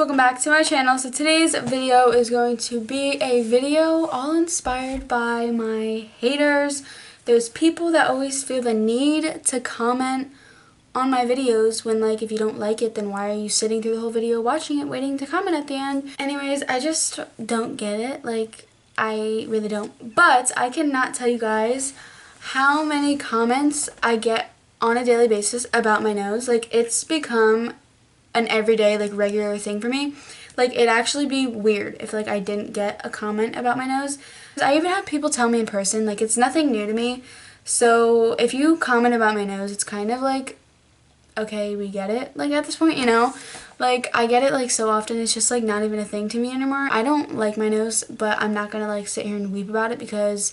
welcome back to my channel. So today's video is going to be a video all inspired by my haters. Those people that always feel the need to comment on my videos when, like, if you don't like it, then why are you sitting through the whole video watching it, waiting to comment at the end? Anyways, I just don't get it. Like, I really don't. But I cannot tell you guys how many comments I get on a daily basis about my nose. Like, it's become an everyday, like, regular thing for me. Like, it'd actually be weird if, like, I didn't get a comment about my nose. I even have people tell me in person, like, it's nothing new to me. So if you comment about my nose, it's kind of like, okay, we get it, like, at this point, you know? Like, I get it, like, so often, it's just, like, not even a thing to me anymore. I don't like my nose, but I'm not gonna, like, sit here and weep about it because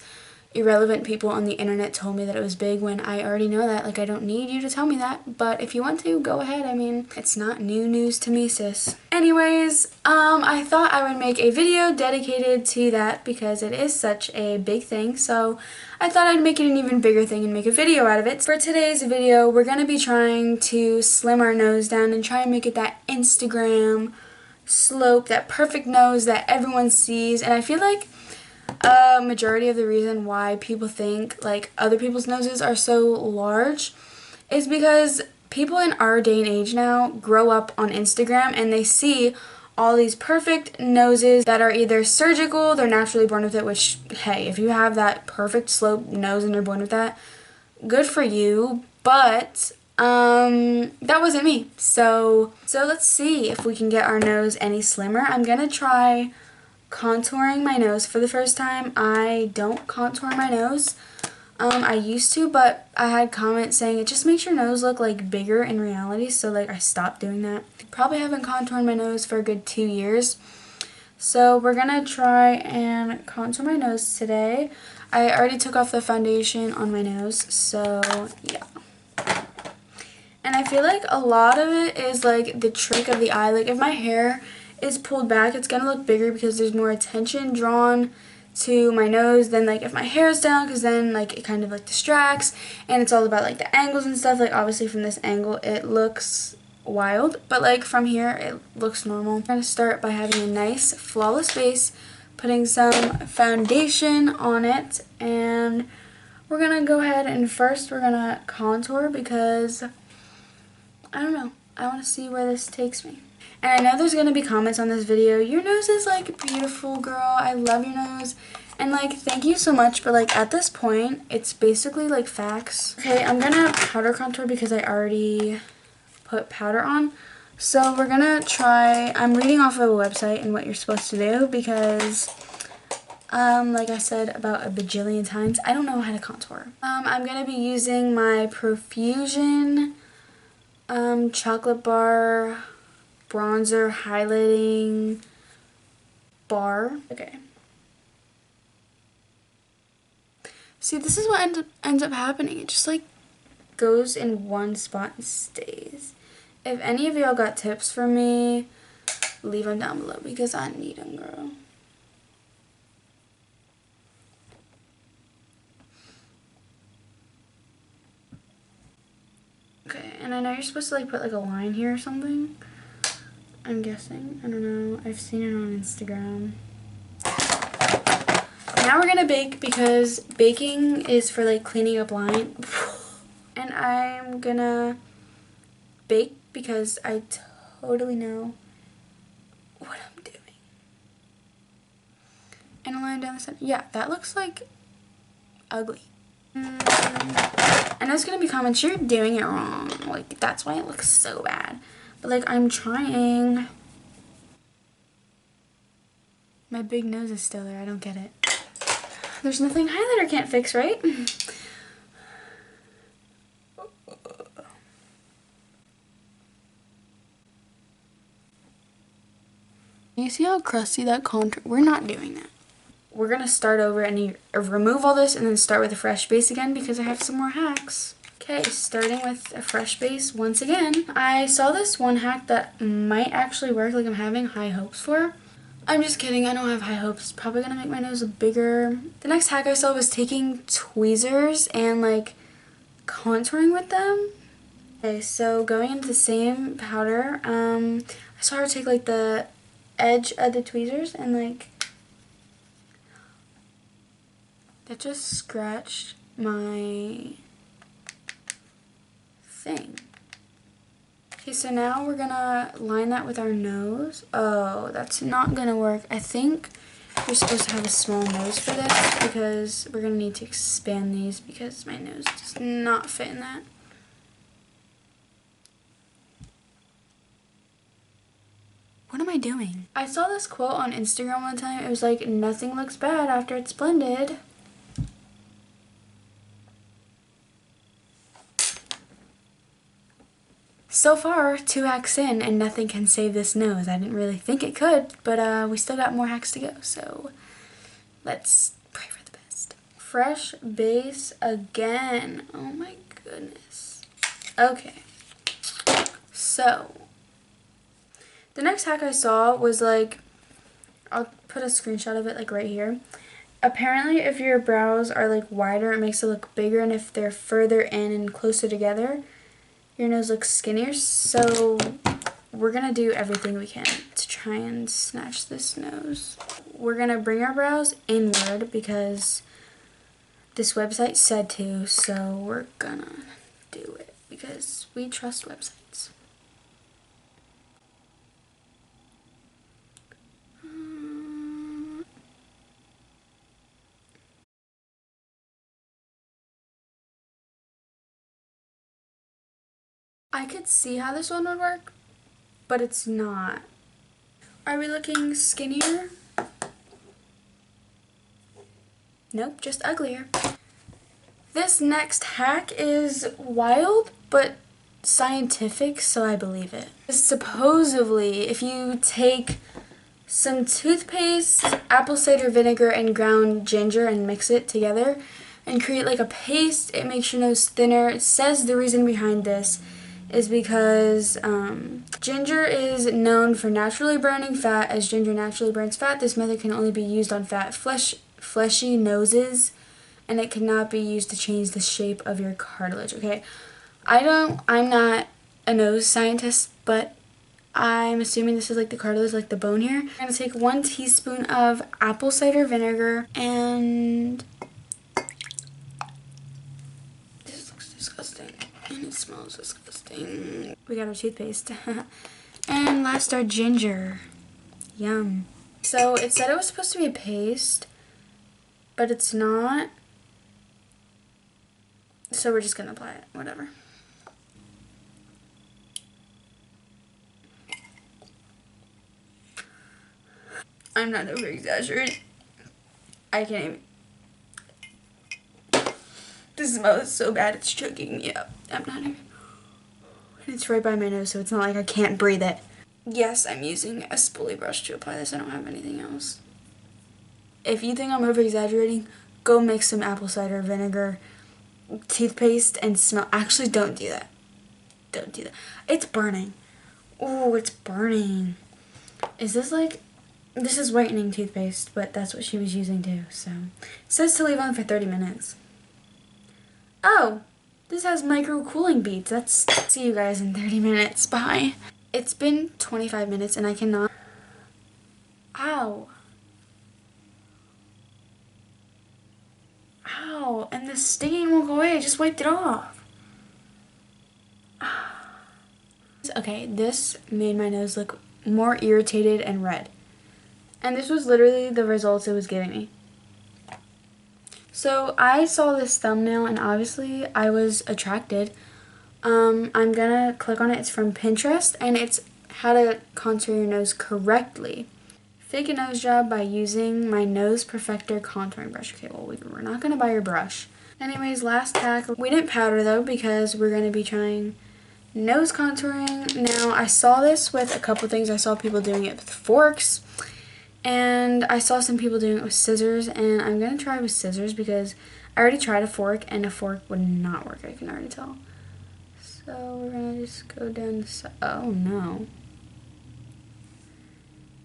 irrelevant people on the internet told me that it was big when I already know that. Like, I don't need you to tell me that, but if you want to, go ahead. I mean, it's not new news to me, sis. Anyways, I thought I would make a video dedicated to that because it is such a big thing, so I thought I'd make it an even bigger thing and make a video out of it. For today's video, we're gonna be trying to slim our nose down and try and make it that Instagram slope, that perfect nose that everyone sees. And I feel like a majority of the reason why people think, like, other people's noses are so large is because people in our day and age now grow up on Instagram and they see all these perfect noses that are either surgical, they're naturally born with it, which, hey, if you have that perfect slope nose and you're born with that, good for you, but that wasn't me. So let's see if we can get our nose any slimmer. I'm gonna try contouring my nose for the first time. I don't contour my nose. I used to, but I had comments saying it just makes your nose look, like, bigger in reality, so, like, I stopped doing that. Probably haven't contoured my nose for a good 2 years. So we're gonna try and contour my nose today. I already took off the foundation on my nose, so yeah. And I feel like a lot of it is, like, the trick of the eye. Like, if my hair is pulled back, it's gonna look bigger because there's more attention drawn to my nose than, like, if my hair is down, because then, like, it kind of, like, distracts, and it's all about, like, the angles and stuff. Like, obviously from this angle it looks wild, but, like, from here it looks normal. I'm gonna start by having a nice flawless base, putting some foundation on it, and we're gonna go ahead and first we're gonna contour because I don't know, I want to see where this takes me. And I know there's going to be comments on this video, your nose is, like, beautiful, girl, I love your nose, and, like, thank you so much, but, like, at this point, it's basically, like, facts. Okay, I'm going to powder contour because I already put powder on, so we're going to try, I'm reading off of a website and what you're supposed to do because, like I said about a bajillion times, I don't know how to contour. I'm going to be using my Profusion chocolate bar bronzer highlighting bar. Okay. See, this is what ends up happening. It just, like, goes in one spot and stays. If any of y'all got tips for me, leave them down below because I need them, girl. Okay, and I know you're supposed to, like, put, like, a line here or something. I'm guessing. I don't know. I've seen it on Instagram. Now we're gonna bake because baking is for, like, cleaning up line. And I'm gonna bake because I totally know what I'm doing. And a line down the center. Yeah, that looks, like, ugly. I know it's gonna be comments, you're doing it wrong. Like, that's why it looks so bad. But, like, I'm trying. My big nose is still there. I don't get it. There's nothing highlighter can't fix, right? You see how crusty that contour? We're not doing that. We're gonna start over and remove all this and then start with a fresh base again because I have some more hacks. Okay, starting with a fresh base once again. I saw this one hack that might actually work, like, I'm having high hopes for. I'm just kidding, I don't have high hopes. It's probably gonna make my nose look bigger. The next hack I saw was taking tweezers and, like, contouring with them. Okay, so going into the same powder, I saw her take like the edge of the tweezers and like that just scratched my thing. Okay, so now we're gonna line that with our nose. Oh, that's not gonna work. I think you're supposed to have a small nose for this because we're gonna need to expand these because my nose does not fit in that. What am I doing? I saw this quote on Instagram one time. It was like, nothing looks bad after it's blended. So far, 2 hacks in and nothing can save this nose. I didn't really think it could, but we still got more hacks to go, so let's pray for the best. Fresh base again. Oh my goodness. Okay. So, the next hack I saw was like, I'll put a screenshot of it like right here. Apparently, if your brows are like wider, it makes it look bigger, and if they're further in and closer together, your nose looks skinnier. So we're gonna do everything we can to try and snatch this nose. We're gonna bring our brows inward because this website said to, so we're gonna do it because we trust websites. I could see how this one would work, but it's not. Are we looking skinnier? Nope, just uglier. This next hack is wild, but scientific, so I believe it. Supposedly, if you take some toothpaste, apple cider vinegar, and ground ginger and mix it together and create like a paste, it makes your nose thinner. It says the reason behind this is because ginger is known for naturally burning fat. As ginger naturally burns fat, this method can only be used on fat, fleshy noses, and it cannot be used to change the shape of your cartilage. Okay, I'm not a nose scientist, but I'm assuming this is like the cartilage, like the bone here. I'm gonna take 1 teaspoon of apple cider vinegar, and this looks disgusting and it smells disgusting. We got our toothpaste. And last, our ginger. Yum. So it said it was supposed to be a paste, but it's not. So we're just gonna apply it, whatever. I'm not over exaggerating. I can't even. This smell is so bad, it's choking me up. I'm not even. And it's right by my nose, so it's not like I can't breathe it. Yes, I'm using a spoolie brush to apply this. I don't have anything else. If you think I'm over exaggerating, go mix some apple cider vinegar, toothpaste, and smell. Actually, don't do that. Don't do that. It's burning. Oh, it's burning. Is this like. This is whitening toothpaste, but that's what she was using too, so. It says to leave on for 30 minutes. Oh, this has micro cooling beads. See you guys in 30 minutes. Bye. It's been 25 minutes and I cannot. Ow. Ow, and the stinging won't go away. I just wiped it off. Okay, this made my nose look more irritated and red. And this was literally the results it was giving me. So I saw this thumbnail and obviously I was attracted. I'm gonna click on it. It's from Pinterest and it's how to contour your nose correctly. Fake a nose job by using my Nose Perfector contouring brush. Okay, well we're not gonna buy your brush. Anyways, last hack. We didn't powder though because we're gonna be trying nose contouring. Now I saw this with a couple things. I saw people doing it with forks. And I saw some people doing it with scissors, and I'm going to try with scissors because I already tried a fork, and a fork would not work, I can already tell. So we're going to just go down the side. Oh, no.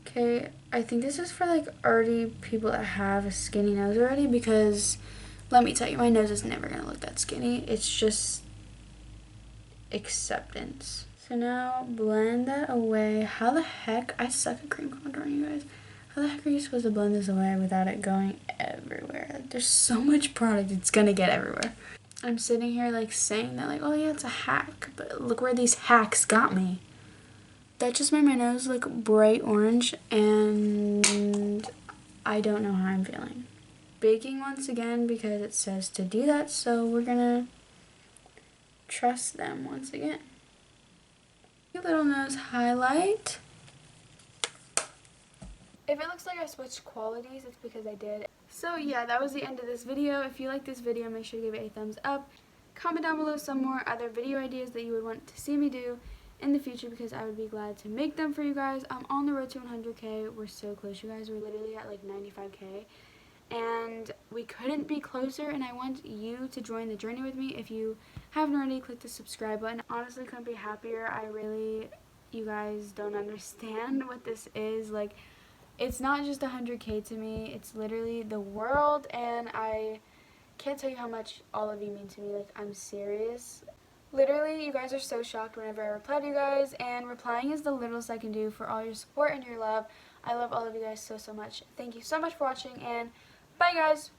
Okay, I think this is for, like, already people that have a skinny nose already because, let me tell you, my nose is never going to look that skinny. It's just acceptance. So now blend that away. How the heck? I suck at cream contouring, you guys. How the heck are you supposed to blend this away without it going everywhere? There's so much product, it's gonna get everywhere. I'm sitting here like saying that like, oh yeah, it's a hack, but look where these hacks got me. That just made my nose look bright orange, and I don't know how I'm feeling. Baking once again because it says to do that, so we're gonna trust them once again. A little nose highlight. If it looks like I switched qualities, it's because I did. So yeah, that was the end of this video. If you like this video, make sure to give it a thumbs up. Comment down below some more other video ideas that you would want to see me do in the future, because I would be glad to make them for you guys. I'm on the road to 100K. We're so close, you guys. We're literally at like 95K. And we couldn't be closer, and I want you to join the journey with me. If you haven't already, click the subscribe button. Honestly, couldn't be happier. You guys don't understand what this is. Like, it's not just 100K to me. It's literally the world, and I can't tell you how much all of you mean to me. Like, I'm serious. Literally, you guys are so shocked whenever I reply to you guys, and replying is the littlest I can do for all your support and your love. I love all of you guys so, so much. Thank you so much for watching, and bye, guys!